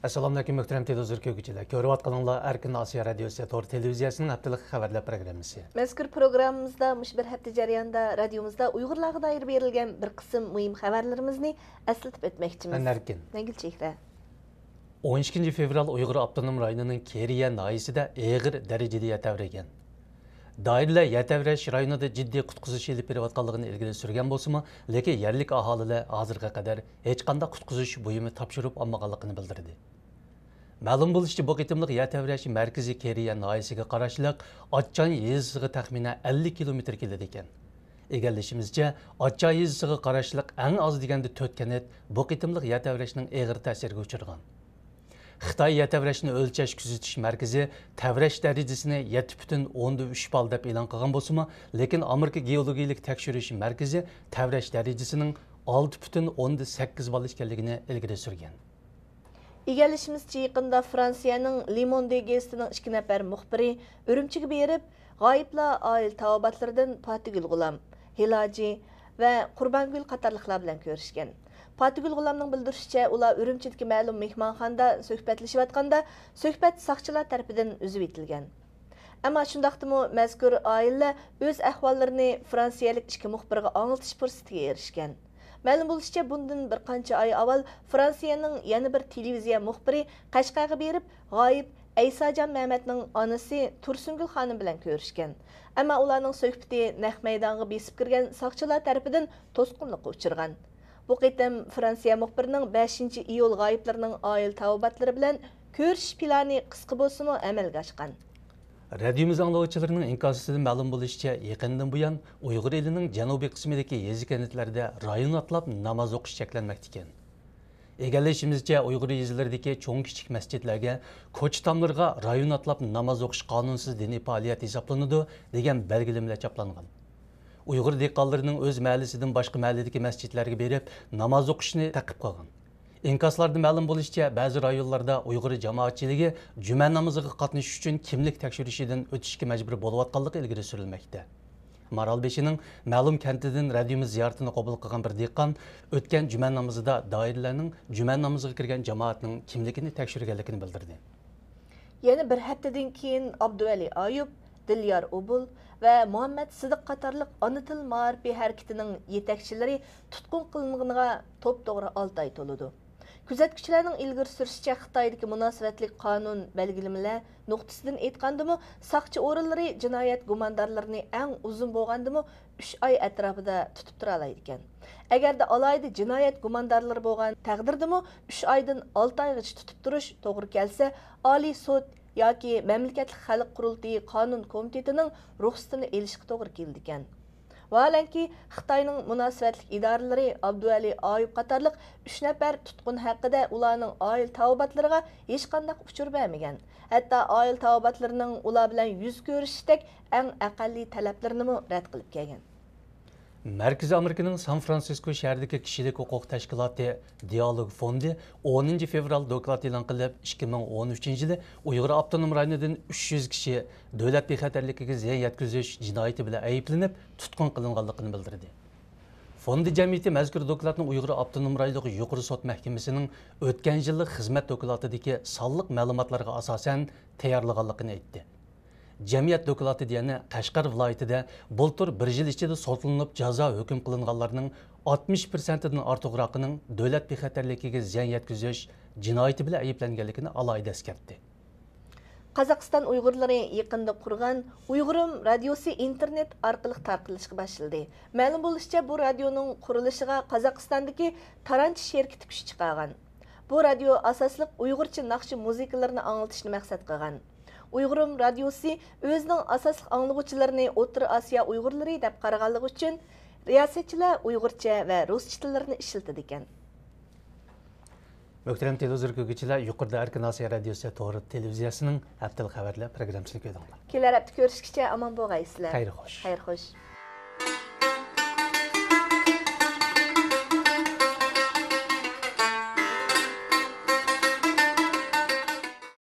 Assalamu alaykum muhtaram televizor ko'ruvchilar. Ko'rib atqaninglar Erkin Osiyo radiosi Tor televiziyasining haftalik xabarlar programmasi. Mazkur programmamizda bir hafta jarayonida radiomizda Uyg'urlarga doir berilgan bir qism muhim xabarlarimizni eslatib o'tmoqchimiz. Men Erkin. Nagil Chehra. 12 fevral Uyg'ur avtonom rayonining Keriya noyisida og'ir darajada yetavragan. Doirlar yetavrash rayonida jiddiy qutqizish elib berayotganligini ilgari surgan bo'lsa-mu, lekin yerlik aholilar hozirga qadar hech qanday qutqizish buyumi topshirib olmaganligini bildirdi. Ma'lum bo'lishicha, bu qitimliq yetavrash markaziy Keriya noyisiga qarashliq Otchan yezisiga taxminan 50 kilometr keladi ekan. Egallashimizcha, Otchan yezisiga qarashliq eng oz deganda 4 kanat bu qitimliq yetavrashning og'ir ta'siriga uchragan. Xitoy yetavrashni o'lchash kuzatish markazi tavrash darajasini 7,3 ball deb e'lon qilgan bo'lsa-mu, lekin Amerika geologiyalik tekshirish markazi tavrash darajasining 6,8 ball ekanligini ilgari surgan. Egallashimizcha, yaqinda Fransiyaning Le Monde gazetining 2 nafar muxbiri Urumchiga berib, g'oyiblar oil tavobatlaridan Patigul G'ulam, Hilaji va Qurbongul qatorliqlar bilan ko'rishgan. Patigul G'ulamning bildirishicha, ular Urumchidagi ma'lum mehmonxonada suhbatlashayotganda, suhbat soqchilar tarafidan uzib etilgan. Ammo shundaqdimi mazkur oilalar o'z ahvollarini fransiyalik ikki muxbirga anglatish fursatiga erishgan. Ma'lum bo'lishicha, bundan bir qancha oy avval Fransiyaning yana bir televiziya muxbiri Qashqarga berib, g'oyib Aysajon Mehmetning onasi Tursungul xonim bilan ko'rishgan. Ammo ularning suhbati naq maydonga besib kirgan soqchilar tarafidan to'sqinlikka uchirgan. Bu qitim Fransiya muxbirining 5-iyul g'oyiblarning oil tavobatlari bilan ko'rish plani qisqa bo'lsa-mu amalga oshgan. Radiomiz anglovchilarining inkosida ma'lum bo'lishicha, yaqindan buyon Uyg'ur elining janubiy qismidagi yezi kentlarida rayon atlab namoz o'qish cheklanmoqda ekan. Egallashimizcha, Uyg'ur yezilaridagi cho'ng kichik masjidlarga, ko'cha tomlarga rayon atlab namoz o'qish qonunsiz diniy faoliyat hisoblanadi degan belgilamalar chaplangan. Uyg'ur dehqonlarining o'z mahallasidan boshqa mahalladagi masjidlarga berib namoz o'qishni ta'qib qilgan. İnkaslarda ma'lum bo'lishicha, ba'zi rayonlarda Uyg'ur jamoatchiligi juma namoziga qatnashish uchun kimlik tekshirishidan o'tishga majbur bo'layotganligi ilgari surilmoqda. Maralbeshining ma'lum kantidan radiomiz ziyoratini qabul qilgan bir dehqon o'tgan juma namozida doiralarning juma namoziga kirgan jamoatning kimligini tekshirganligini bildirdi. Yana bir haftadan keyin Abduvali Ayub, Dilyar Obul va Muhammad Sidiq qatorliq ona til ma'rifi harakatining yetakchilari tutqun qilinganiga to'p-to'g'ri 6 oy to'ladi. Kuzatuvchilarning ilgari surishicha, Xitoydagi munosabatli qonun belgilamalar nuqtasidan aytgandimi, soqchi o'rinlari jinoyat gumondorlarini eng uzun bo'lgandimi 3 oy atrofida tutib tura oladi ekan. Agarda alayda jinoyat gumondorlari bo'lgan taqdirdami 3 oydan 6 oygacha tutib turish to'g'ri kelsa, Oliy sud yoki Mamlakatli xalq qurultiyi qonun komitetining ruxsatini olishga to'g'ri keldi ekan. Vaholanki, Xitoyning munosabatli idoralari Abduvali Ayub qatorliq 3 nafar tutqun haqida ularning oil tavobatlariga hech qanday uchur bermagan. Hatto oil tavobatlarining ular bilan yuz ko'rishdek eng aqalliy talablarini rad qilib kelgan. Markaziy Amerikaning San Fransisko shahridagi kishilik huquq tashkiloti Dialog fondi 10 fevral doklad e'lon qilib, 2013-yili Uyg'ur avtonom rayonidan 300 kishi davlat bexatarligiga ziyon yetkazish jinoyati bilan ayblanib, tutqun qilinganligini bildirdi. Fondi jamiyati mazkur dokladni Uyg'ur avtonom rayonidagi yuqori sud mahkamasining o'tgan yillik xizmat dokladidagi sonliq ma'lumotlarga asosan tayyorlaganligini aytdi. Jamiyat doklati degani Qashqar viloyatida bultur bir yil ichida sotlanib jazo hukm qilinganlarning 60%dan ortiqroqining davlat bexatarligiga ziyon yetkazish jinoyati bilan ayblanganligini alohida eskartdi. Qozog'iston Uyg'urlari yaqinda qurgan Uyg'urim radiosi internet orqali tarqalishga boshladi. Ma'lum bo'lishicha, bu radioning qurilishiga Qozog'istondagi Taranch sherkiti kuch chiqargan. Bu radio asosliq Uyg'urcha naqshi muzikalarni anglatishni maqsad qilgan. Uyg'urim radiosi o'zining asosli anglovchilarini O'rta Osiyo Uyg'urlari deb qaraganligi uchun riyosatchilar Uyg'urcha va ruscha tillarini ishlatadi ekan. Muhtaram televizor ko'ruvchilar, yuqorida Erkin Osiyo radiosi Tor televiziyasining haftalik xabarlar programmasini ko'rdinglar. Kelar hafta ko'rishguncha omon bo'lgaysizlar. Xayr xo'sh. Xayr xo'sh.